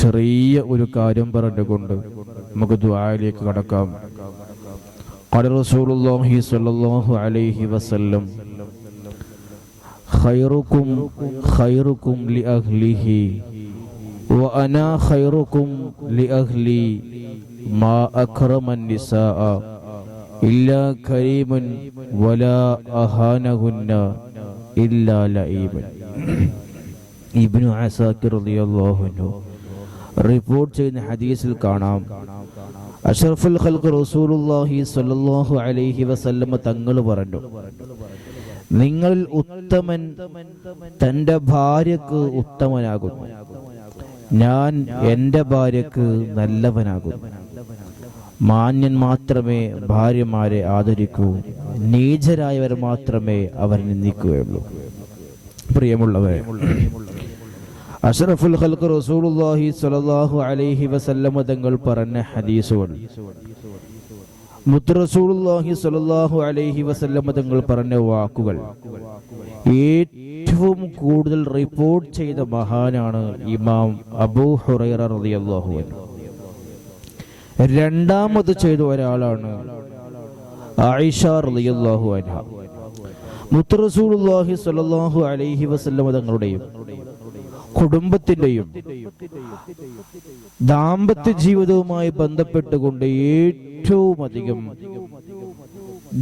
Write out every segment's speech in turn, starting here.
ചെറിയ ഒരു കാര്യം പറഞ്ഞുകൊണ്ട് നമുക്ക് ദുആയിലേക്ക് കടക്കാം. ഖാല റസൂലുള്ളാഹി സ്വല്ലല്ലാഹു അലൈഹി വസല്ലം ഖൈറുക്കും ഖൈറുക്കും ലിഅഹ്ലിഹി വഅനാ ഖൈറുക്കും ലിഅഹ്ലി മാ അക്രമൻ നിസാഅ ഇല്ലാ കരീമൻ വലാ അഹാനഹുന്ന ഇല്ലാ ലഈബൻ. ഇബ്നു അസാകിർ റളിയല്ലാഹു അൻഹു റിപ്പോർട്ട് ചെയ്യുന്ന ഹദീസിൽ കാണാം, അഷ്റഫുൽ ഖൽഖ് റസൂലുള്ളാഹി സ്വല്ലല്ലാഹു അലൈഹി വസല്ലം തങ്ങൾ പറഞ്ഞു, നിങ്ങളിൽ ഉത്തമൻ തൻ്റെ ഭാര്യക്ക് ഉത്തമനാകുന്നു, ഞാൻ എൻ്റെ ഭാര്യക്ക് നല്ലവനാകുന്നു. മാന്യൻ മാത്രമേ ഭാര്യമാരെ ആദരിക്കൂ, നീചരായവർ മാത്രമേ അവർ നിന്ദിക്കുകയുള്ളൂ. പ്രിയമുള്ളവരെ, അഷ്റഫുൽ ഖൽഖ് റസൂലുള്ളാഹി സ്വല്ലല്ലാഹു അലൈഹി വസല്ലം തങ്ങൾ പറഞ്ഞ ഹദീസുകൾ, മുത്ത് റസൂലുള്ളാഹി സ്വല്ലല്ലാഹു അലൈഹി വസല്ലം തങ്ങൾ പറഞ്ഞ വാക്കുകൾ ഏറ്റവും കൂടുതൽ റിപ്പോർട്ട് ചെയ്ത മഹാനാണ് ഇമാം അബൂ ഹുറൈറ റളിയല്ലാഹു അൻഹു. രണ്ടാമത് ചെയ്ത ഒരാളാണ് ആയിഷ റളിയല്ലാഹു അൻഹ. മുത്ത് റസൂലുള്ളാഹി സ്വല്ലല്ലാഹു അലൈഹി വസല്ലം തങ്ങളുടെയും കുടുംബത്തിന്റെയും ദാമ്പത്യ ജീവിതവുമായി ബന്ധപ്പെട്ടുകൊണ്ട് ഏറ്റവും അധികം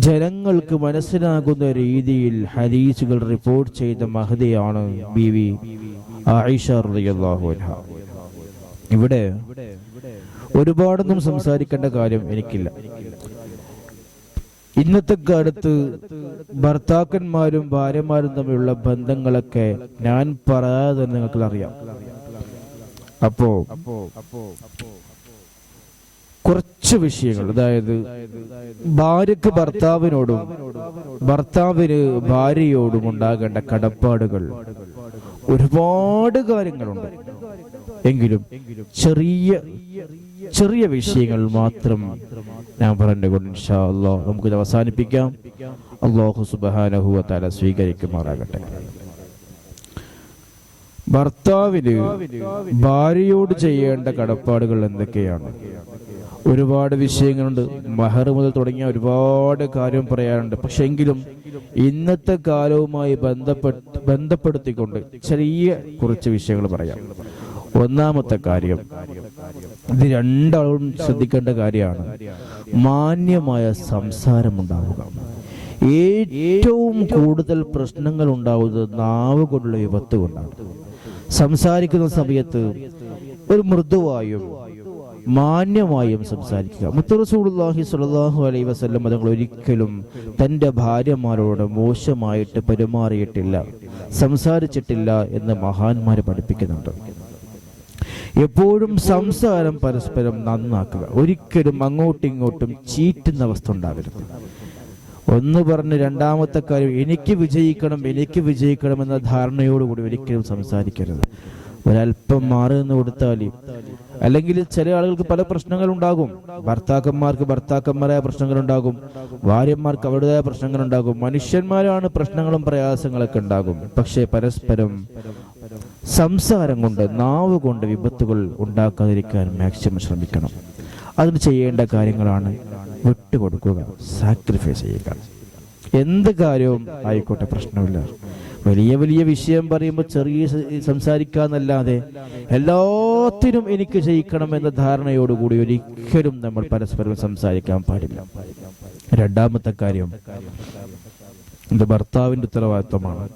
ജനങ്ങൾക്ക് മനസ്സിലാകുന്ന രീതിയിൽ ഹദീസുകൾ റിപ്പോർട്ട് ചെയ്ത മഹദിയാണ് ബീവി ആയിഷ റളിയല്ലാഹു അൻഹ. ഇവിടെ ഒരുപാടൊന്നും സംസാരിക്കേണ്ട കാര്യം എനിക്കില്ല. ഇന്നത്തെ കാലത്ത് ഭർത്താക്കന്മാരും ഭാര്യമാരും തമ്മിലുള്ള ബന്ധങ്ങളൊക്കെ ഞാൻ പറയാതെ തന്നെ നിങ്ങൾക്ക് അറിയാം. അപ്പോ കുറച്ച് വിഷയങ്ങൾ, അതായത് ഭാര്യക്ക് ഭർത്താവിനോടും ഭർത്താവിന് ഭാര്യയോടും ഉണ്ടാകേണ്ട കടപ്പാടുകൾ ഒരുപാട് കാര്യങ്ങളുണ്ട്. എങ്കിലും ചെറിയ വിഷയങ്ങൾ മാത്രം ഞാൻ പറഞ്ഞുകൊണ്ട് ഇൻഷാ അല്ലാഹ് നമുക്കിത് അവസാനിപ്പിക്കാം. അല്ലാഹു സുബ്ഹാനഹു വ തആല സ്വീകരിക്കുമാറാകട്ടെ. ഭർത്താവിന് ഭാര്യയോട് ചെയ്യേണ്ട കടപ്പാടുകൾ എന്തൊക്കെയാണ്? ഒരുപാട് വിഷയങ്ങളുണ്ട്. മഹർ മുതൽ തുടങ്ങിയ ഒരുപാട് കാര്യം പറയാനുണ്ട്. പക്ഷെ എങ്കിലും ഇന്നത്തെ കാലവുമായി ബന്ധപ്പെടുത്തിക്കൊണ്ട് ചെറിയ കുറച്ച് വിഷയങ്ങൾ പറയാം. ഒന്നാമത്തെ കാര്യം, ഇത് രണ്ടാളും ശ്രദ്ധിക്കേണ്ട കാര്യമാണ്, മാന്യമായ സംസാരം ഉണ്ടാവുക. ഏറ്റവും കൂടുതൽ പ്രശ്നങ്ങൾ ഉണ്ടാവുന്നത് നാവ് കൊണ്ടുള്ള വിപത്ത് കൊണ്ടാണ്. സംസാരിക്കുന്ന സമയത്ത് ഒരു മൃദുവായും മാന്യമായും സംസാരിക്കുക. മുത്ത് റസൂലുള്ളാഹി സ്വല്ലല്ലാഹു അലൈഹി വസല്ലം തങ്ങൾ ഒരിക്കലും തൻ്റെ ഭാര്യമാരോട് മോശമായിട്ട് പെരുമാറിയിട്ടില്ല, സംസാരിച്ചിട്ടില്ല എന്ന് മഹാന്മാർ പഠിപ്പിക്കുന്നുണ്ട്. എപ്പോഴും സംസാരം പരസ്പരം നന്നാക്കുക. ഒരിക്കലും അങ്ങോട്ടും ഇങ്ങോട്ടും ചീറ്റുന്ന അവസ്ഥ ഉണ്ടാകരുത്. ഒന്ന് പറഞ്ഞ് രണ്ടാമത്തെ കാര്യം എനിക്ക് വിജയിക്കണം എന്ന ധാരണയോടുകൂടി ഒരിക്കലും സംസാരിക്കരുത്. ഒരല്പം മാറി നിന്ന് കൊടുത്താൽ, അല്ലെങ്കിൽ ചില ആളുകൾക്ക് പല പ്രശ്നങ്ങളുണ്ടാകും. ഭർത്താക്കന്മാർക്ക് ഭർത്താക്കന്മാരായ പ്രശ്നങ്ങളുണ്ടാകും, ഭാര്യമാർക്ക് അവരുടേതായ പ്രശ്നങ്ങളുണ്ടാകും. മനുഷ്യന്മാരാണ് പ്രശ്നങ്ങളും പ്രയാസങ്ങളൊക്കെ ഉണ്ടാകും. പക്ഷെ പരസ്പരം സംസാരം കൊണ്ട്, നാവ് കൊണ്ട് വിപത്തുകൾ ഉണ്ടാക്കാതിരിക്കാൻ മാക്സിമം ശ്രമിക്കണം. അതിന് ചെയ്യേണ്ട കാര്യങ്ങളാണ് വിട്ടുകൊടുക്കുക, സാക്രിഫൈസ് ചെയ്യുക. എന്ത് കാര്യവും ആയിക്കോട്ടെ, പ്രശ്നമില്ല. വലിയ വിഷയം പറയുമ്പോൾ ചെറിയ സംസാരിക്കാന്നല്ലാതെ എല്ലാത്തിനും എനിക്ക് ജയിക്കണം എന്ന ധാരണയോടുകൂടി ഒരിക്കലും നമ്മൾ പരസ്പരം സംസാരിക്കാൻ പാടില്ല. രണ്ടാമത്തെ കാര്യം, ഇത് ഭർത്താവിന്റെ ഉത്തരവാദിത്വമാണ്.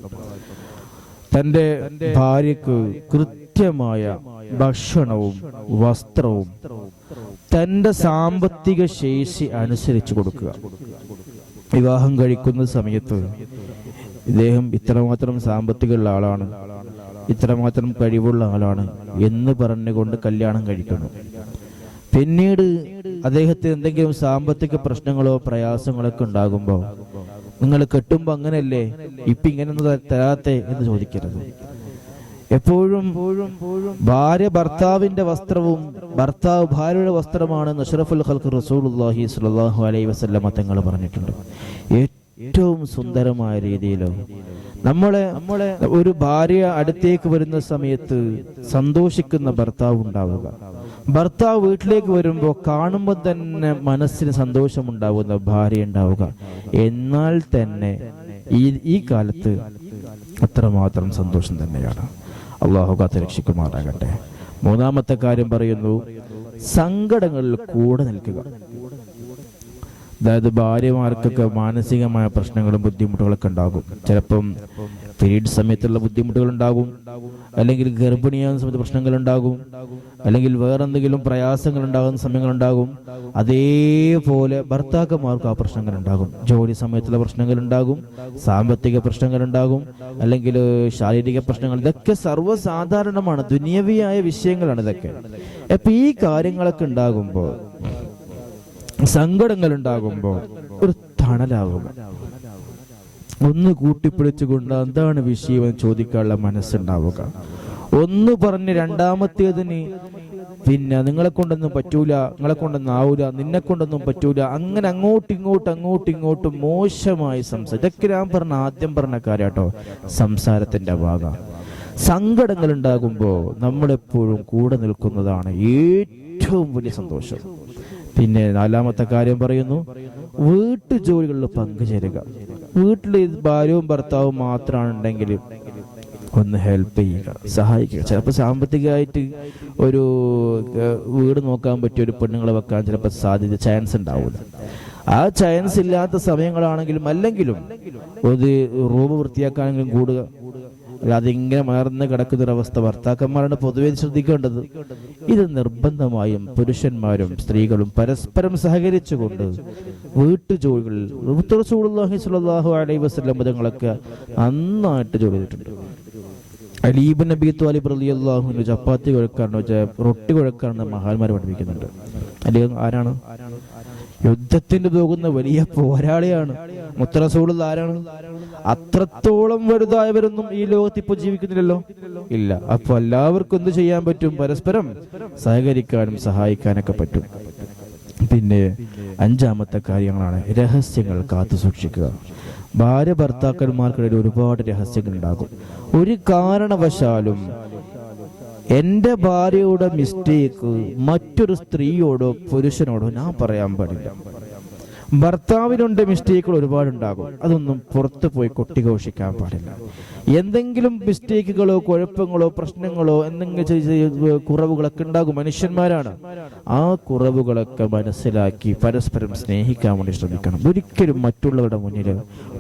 തൻ്റെ ഭാര്യക്ക് കൃത്യമായ ഭക്ഷണവും വസ്ത്രവും തൻ്റെ സാമ്പത്തിക ശേഷി അനുസരിച്ച് കൊടുക്കുക. വിവാഹം കഴിക്കുന്ന സമയത്ത് ഇദ്ദേഹം ഇത്രമാത്രം സാമ്പത്തികമുള്ള ആളാണ്, ഇത്രമാത്രം കഴിവുള്ള ആളാണ് എന്ന് പറഞ്ഞുകൊണ്ട് കല്യാണം കഴിക്കുന്നു. പിന്നീട് അദ്ദേഹത്തിന് എന്തെങ്കിലും സാമ്പത്തിക പ്രശ്നങ്ങളോ പ്രയാസങ്ങളോ ഒക്കെ ഉണ്ടാകുമ്പോൾ, നിങ്ങൾ കെട്ടുമ്പോൾ അങ്ങനെയല്ലേ, ഇപ്പം ഇങ്ങനെയൊന്നും തരാത്തെ എന്ന് ചോദിക്കരുത്. എപ്പോഴും ഭാര്യ ഭർത്താവിന്റെ വസ്ത്രവും ഭർത്താവ് ഭാര്യയുടെ വസ്ത്രമാണ് അഷ്റഫുൽ ഖൽഖ് റസൂലുള്ളാഹി സ്വല്ലല്ലാഹു അലൈഹി വസല്ലം തങ്ങൾ പറഞ്ഞിട്ടുണ്ട്. ഏറ്റവും സുന്ദരമായ രീതിയിൽ നമ്മളെ ഒരു ഭാര്യ അടുത്തേക്ക് വരുന്ന സമയത്ത് സന്തോഷിക്കുന്ന ഭർത്താവ് ഉണ്ടാവുക, ഭർത്താവ് വീട്ടിലേക്ക് വരുമ്പോൾ കാണുമ്പോൾ തന്നെ മനസ്സിന് സന്തോഷമുണ്ടാവുന്ന ഭാര്യ ഉണ്ടാവുക. എന്നാൽ തന്നെ ഈ കാലത്ത് അത്രമാത്രം സന്തോഷം തന്നെയാണ്. അള്ളാഹു കാത്ത് രക്ഷിക്കുമാറാകട്ടെ. മൂന്നാമത്തെ കാര്യം പറയുന്നു, സങ്കടങ്ങളിൽ കൂടെ നിൽക്കുക. അതായത് ഭാര്യമാർക്കൊക്കെ മാനസികമായ പ്രശ്നങ്ങളും ബുദ്ധിമുട്ടുകളൊക്കെ ഉണ്ടാകും. ചിലപ്പം പീരീഡ് സമയത്തുള്ള ബുദ്ധിമുട്ടുകൾ ഉണ്ടാകും, അല്ലെങ്കിൽ ഗർഭിണിയാകുന്ന സമയത്ത് പ്രശ്നങ്ങൾ ഉണ്ടാകും, അല്ലെങ്കിൽ വേറെന്തെങ്കിലും പ്രയാസങ്ങൾ ഉണ്ടാകുന്ന സമയങ്ങളുണ്ടാകും. അതേപോലെ ഭർത്താക്കന്മാർക്ക് ആ പ്രശ്നങ്ങൾ ഉണ്ടാകും. ജോലി സമയത്തുള്ള പ്രശ്നങ്ങൾ ഉണ്ടാകും, സാമ്പത്തിക പ്രശ്നങ്ങൾ ഉണ്ടാകും, അല്ലെങ്കിൽ ശാരീരിക പ്രശ്നങ്ങൾ. ഇതൊക്കെ സർവ്വസാധാരണമാണ്, ദുനിയവിയായ വിഷയങ്ങളാണ് ഇതൊക്കെ. അപ്പൊ ഈ കാര്യങ്ങളൊക്കെ ഉണ്ടാകുമ്പോൾ, സങ്കടങ്ങൾ ഉണ്ടാകുമ്പോൾ ഒരു തണലാവുക, ഒന്ന് കൂട്ടിപ്പിടിച്ചുകൊണ്ട് എന്താണ് വിഷയം എന്ന് ചോദിക്കാനുള്ള മനസ്സുണ്ടാവുക. ഒന്ന് പറഞ്ഞ് രണ്ടാമത്തേതിന് പിന്നെ നിങ്ങളെ കൊണ്ടൊന്നും പറ്റൂല, നിങ്ങളെ കൊണ്ടൊന്നും ആവൂല, നിന്നെ കൊണ്ടൊന്നും പറ്റൂല, അങ്ങനെ അങ്ങോട്ടും മോശമായി സംസാരം. ഇതൊക്കെ ഞാൻ ആദ്യം പറഞ്ഞ കാര്യാട്ടോ, സംസാരത്തിന്റെ ഭാഗം. സങ്കടങ്ങൾ ഉണ്ടാകുമ്പോൾ നമ്മളെപ്പോഴും കൂടെ നിൽക്കുന്നതാണ് ഏറ്റവും വലിയ സന്തോഷം. പിന്നെ നാലാമത്തെ കാര്യം പറയുന്നു, വീട്ടു ജോലികളിൽ പങ്കുചേരുക. വീട്ടിൽ ഭാര്യയും ഭർത്താവും മാത്രമാണെന്നുണ്ടെങ്കിൽ ഒന്ന് ഹെൽപ്പ് ചെയ്യുക, സഹായിക്കുക. ചിലപ്പോൾ സാമ്പത്തികമായിട്ട് ഒരു വീട് നോക്കാൻ പറ്റിയ ഒരു പെണ്ണുങ്ങളെ വെക്കാൻ ചിലപ്പോൾ ചാൻസ് ഉണ്ടാവില്ല. ആ ചാൻസ് ഇല്ലാത്ത സമയങ്ങളാണെങ്കിലും അല്ലെങ്കിലും ഒരു റൂം വൃത്തിയാക്കാനെങ്കിലും കൂടുക. അതിങ്ങനെ മറന്ന് കിടക്കുന്നൊരവസ്ഥ ഭർത്താക്കന്മാരാണ് പൊതുവെ ശ്രദ്ധിക്കേണ്ടത്. ഇത് നിർബന്ധമായും പുരുഷന്മാരും സ്ത്രീകളും പരസ്പരം സഹകരിച്ചുകൊണ്ട് വീട്ടുജോലികളിൽ റസൂലുള്ളാഹി സ്വല്ലല്ലാഹു അലൈഹി വസല്ലം തങ്ങളൊക്കെ നന്നായിട്ട് ജോലി ചെയ്തിട്ടുണ്ട്. അലി ഇബ്നു അബീ ത്വാലിബ് റളിയല്ലാഹു അൻഹു ചപ്പാത്തി കുഴക്കാരനോ റൊട്ടി കുഴക്കാരനോ മഹാന്മാർ പഠിപ്പിക്കുന്നുണ്ട്. അല്ലെങ്കിൽ ആരാണ്? യുദ്ധത്തിന് പോകുന്ന വലിയ പോരാളിയാണ്. മുത്ത് റസൂലുള്ളാഹി ആരാണ്? അത്രത്തോളം വലുതായവരൊന്നും ഈ ലോകത്ത് ഇപ്പൊ ജീവിക്കുന്നില്ലല്ലോ, ഇല്ല. അപ്പൊ എല്ലാവർക്കും എന്ത് ചെയ്യാൻ പറ്റും? പരസ്പരം സഹകരിക്കാനും സഹായിക്കാനൊക്കെ പറ്റും. പിന്നെ അഞ്ചാമത്തെ കാര്യങ്ങളാണ് രഹസ്യങ്ങൾ കാത്തു സൂക്ഷിക്കുക. ഭാര്യ ഭർത്താക്കന്മാർക്കിടയിൽ ഒരുപാട് രഹസ്യങ്ങൾ ഉണ്ടാകും. ഒരു കാരണവശാലും എന്റെ ഭാര്യയുടെ മിസ്റ്റേക്ക് മറ്റൊരു സ്ത്രീയോടോ പുരുഷനോടോ ഞാൻ പറയാൻ പാടില്ല. ഭർത്താവിനുണ്ട് മിസ്റ്റേക്കുകൾ ഒരുപാടുണ്ടാകും, അതൊന്നും പുറത്ത് പോയി കൊട്ടിഘോഷിക്കാൻ പാടില്ല. എന്തെങ്കിലും മിസ്റ്റേക്കുകളോ കുഴപ്പങ്ങളോ പ്രശ്നങ്ങളോ എന്തെങ്കിലും കുറവുകളൊക്കെ ഉണ്ടാകും, മനുഷ്യന്മാരാണ്. ആ കുറവുകളൊക്കെ മനസ്സിലാക്കി പരസ്പരം സ്നേഹിക്കാൻ വേണ്ടി ശ്രമിക്കണം. ഒരിക്കലും മറ്റുള്ളവരുടെ മുന്നിൽ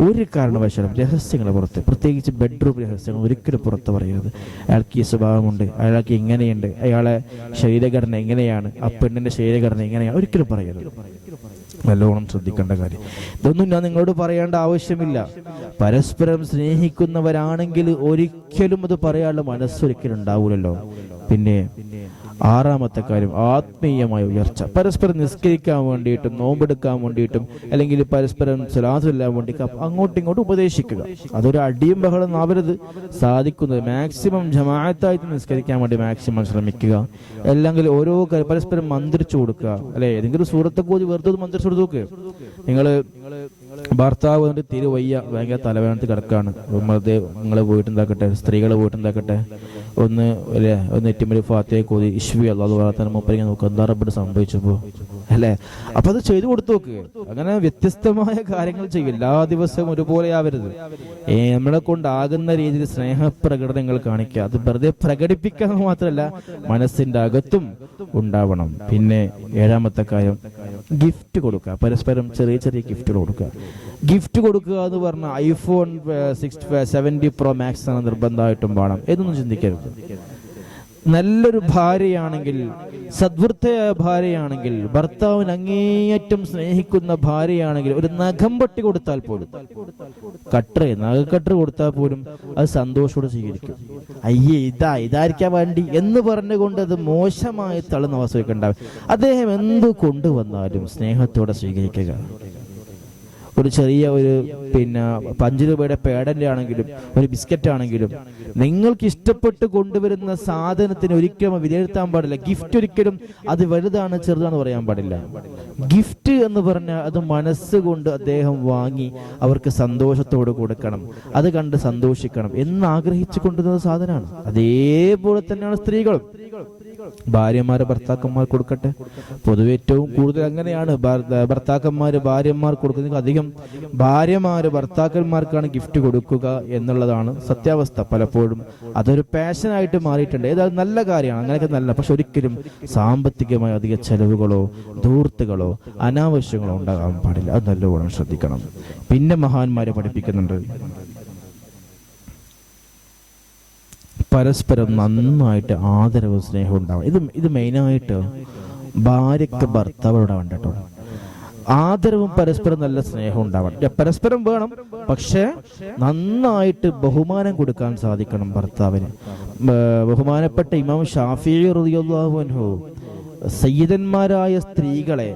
ഒരു കാരണവശാലും രഹസ്യങ്ങൾ പുറത്ത്, പ്രത്യേകിച്ച് ബെഡ്റൂം രഹസ്യങ്ങൾ ഒരിക്കലും പുറത്ത് പറയരുത്. അയാൾക്ക് ഈ സ്വഭാവമുണ്ട്, അയാൾക്ക് ഇങ്ങനെയുണ്ട്, അയാളെ ശരീരഘടന എങ്ങനെയാണ്, ആ പെണ്ണിന്റെ ശരീരഘടന എങ്ങനെയാണ്, ഒരിക്കലും പറയരുത്. നല്ലോണം ശ്രദ്ധിക്കേണ്ട കാര്യം. ഇതൊന്നും ഞാൻ നിങ്ങളോട് പറയേണ്ട ആവശ്യമില്ല. പരസ്പരം സ്നേഹിക്കുന്നവരാണെങ്കിൽ ഒരിക്കലും അത് പറയാനുള്ള മനസ്സൊരിക്കലും ഉണ്ടാവൂലല്ലോ. പിന്നെ ആറാമത്തെ കാര്യം ആത്മീയമായ ഉയർച്ച. പരസ്പരം നിസ്കരിക്കാൻ വേണ്ടിയിട്ടും നോമ്പെടുക്കാൻ വേണ്ടിയിട്ടും അല്ലെങ്കിൽ പരസ്പരം സ്വലാത്ത് ചൊല്ലാൻ വേണ്ടി അങ്ങോട്ടും ഇങ്ങോട്ടും ഉപദേശിക്കുക. അതൊരു അടിയും ബഹളം ആവരുത്. സാധിക്കുന്നത് മാക്സിമം ജമാഅത്തായിട്ട് നിസ്കരിക്കാൻ വേണ്ടി മാക്സിമം ശ്രമിക്കുക. അല്ലെങ്കിൽ ഓരോ പരസ്പരം മന്ത്രിച്ചു കൊടുക്കുക. അല്ലെ, ഏതെങ്കിലും സൂറത്തൊക്കെ ഓതി വെറുതെ മന്ത്രിച്ചു കൊടുത്തു. നിങ്ങള് ഭർത്താവ് എന്നിട്ട് തിരുവയ്യ ഭയങ്കര തലവേദനത്തിൽ കിടക്കാണ്, നിങ്ങളെ പോയിട്ടുണ്ടാക്കട്ടെ, സ്ത്രീകളെ പോയിട്ടുണ്ടാക്കട്ടെ, ഒന്ന് നെറ്റിമൊരു ഫാത്തിഹ കോതി ഇഷ്വി അല്ലാഹു തന്നെ മൂപ്പരിങ്ങനെ നോക്കുക, എന്താ റബ്ബിന് സംഭവിച്ചപ്പോ, അല്ലെ? അപ്പൊ അത് ചെയ്തു കൊടുത്തു നോക്ക്. അങ്ങനെ വ്യത്യസ്തമായ കാര്യങ്ങൾ ചെയ്യും. എല്ലാ ദിവസവും ഒരുപോലെ ആവരുത്. നമ്മളെ കൊണ്ടാകുന്ന രീതിയിൽ സ്നേഹപ്രകടനങ്ങൾ കാണിക്കുക. അത് വെറുതെ പ്രകടിപ്പിക്കാൻ മാത്രമല്ല, മനസ്സിന്റെ അകത്തും ഉണ്ടാവണം. പിന്നെ ഏഴാമത്തെ കാര്യം ഗിഫ്റ്റ് കൊടുക്കുക. പരസ്പരം ചെറിയ ചെറിയ ഗിഫ്റ്റുകൾ കൊടുക്കുക. ഗിഫ്റ്റ് കൊടുക്കുക എന്ന് പറഞ്ഞാൽ ഐഫോൺ 70 Pro Max ആണ് നിർബന്ധമായിട്ടും വേണം എന്നൊന്നും ചിന്തിക്കരുത്. നല്ലൊരു ഭാര്യയാണെങ്കിൽ, സദ്വൃത്തയായ ഭാര്യയാണെങ്കിൽ, ഭർത്താവിന് അങ്ങേയറ്റം സ്നേഹിക്കുന്ന ഭാര്യയാണെങ്കിൽ ഒരു നഖംപട്ടി കൊടുത്താൽ പോലും, നഖക്കട്ടർ കൊടുത്താൽ പോലും അത് സന്തോഷത്തോടെ സ്വീകരിക്കും. അയ്യേ ഇതായിരിക്കാൻ വേണ്ടി എന്ന് പറഞ്ഞുകൊണ്ട് അത് മോശമായി തള്ളുന്ന അവസ്ഥയൊക്കെ ഉണ്ടാവും. അദ്ദേഹം എന്ത് കൊണ്ടുവന്നാലും സ്നേഹത്തോടെ സ്വീകരിക്കുക. ഒരു ചെറിയ ഒരു 5 രൂപയുടെ പേടന്റെ ആണെങ്കിലും ഒരു ബിസ്ക്കറ്റ് ആണെങ്കിലും നിങ്ങൾക്ക് ഇഷ്ടപ്പെട്ട് കൊണ്ടുവരുന്ന സാധനത്തിന് ഒരിക്കലും വിലയിരുത്താൻ പാടില്ല. ഗിഫ്റ്റ് ഒരിക്കലും അത് വലുതാണ് ചെറുതാണെന്ന് പറയാൻ പാടില്ല. ഗിഫ്റ്റ് എന്ന് പറഞ്ഞാൽ അത് മനസ്സുകൊണ്ട് അദ്ദേഹം വാങ്ങി അവർക്ക് സന്തോഷത്തോട് കൊടുക്കണം, അത് കണ്ട് സന്തോഷിക്കണം എന്ന് ആഗ്രഹിച്ചു കൊണ്ടുവരുന്ന സാധനമാണ്. അതേപോലെ തന്നെയാണ് സ്ത്രീകളും. ഭാര്യമാരെ ഭർത്താക്കന്മാർ കൊടുക്കട്ടെ. പൊതുവെ ഏറ്റവും കൂടുതൽ അങ്ങനെയാണ്, ഭർത്താക്കന്മാര് ഭാര്യമാർ കൊടുക്കുന്നതിൽ അധികം ഭാര്യമാര് ഭർത്താക്കന്മാർക്കാണ് ഗിഫ്റ്റ് കൊടുക്കുക എന്നുള്ളതാണ് സത്യാവസ്ഥ. പലപ്പോഴും അതൊരു പാഷനായിട്ട് മാറിയിട്ടുണ്ട്. ഏതായാലും നല്ല കാര്യമാണ്, അങ്ങനെയൊക്കെ നല്ല. പക്ഷെ ഒരിക്കലും സാമ്പത്തികമായ അധിക ചെലവുകളോ ധൂർത്തുകളോ അനാവശ്യങ്ങളോ ഉണ്ടാകാൻ പാടില്ല. അത് നല്ലവണ്ണം ശ്രദ്ധിക്കണം. പിന്നെ മഹാന്മാരെ പഠിപ്പിക്കുന്നുണ്ട്, പരസ്പരം നന്നായിട്ട് ആദരവ് സ്നേഹം ഉണ്ടാവും. ഇത് മെയിനായിട്ട് ഭാര്യക്ക് ഭർത്താവോട് വേണ്ട കേട്ടോ. ആദരവും പരസ്പരം നല്ല സ്നേഹം ഉണ്ടാവണം. പരസ്പരം വേണം, പക്ഷെ നന്നായിട്ട് ബഹുമാനം കൊടുക്കാൻ സാധിക്കണം ഭർത്താവിന്. ബഹുമാനപ്പെട്ട ഇമാം ഷാഫിഈ റളിയല്ലാഹു അൻഹു സയ്യിദന്മാരായ സ്ത്രീകളെ,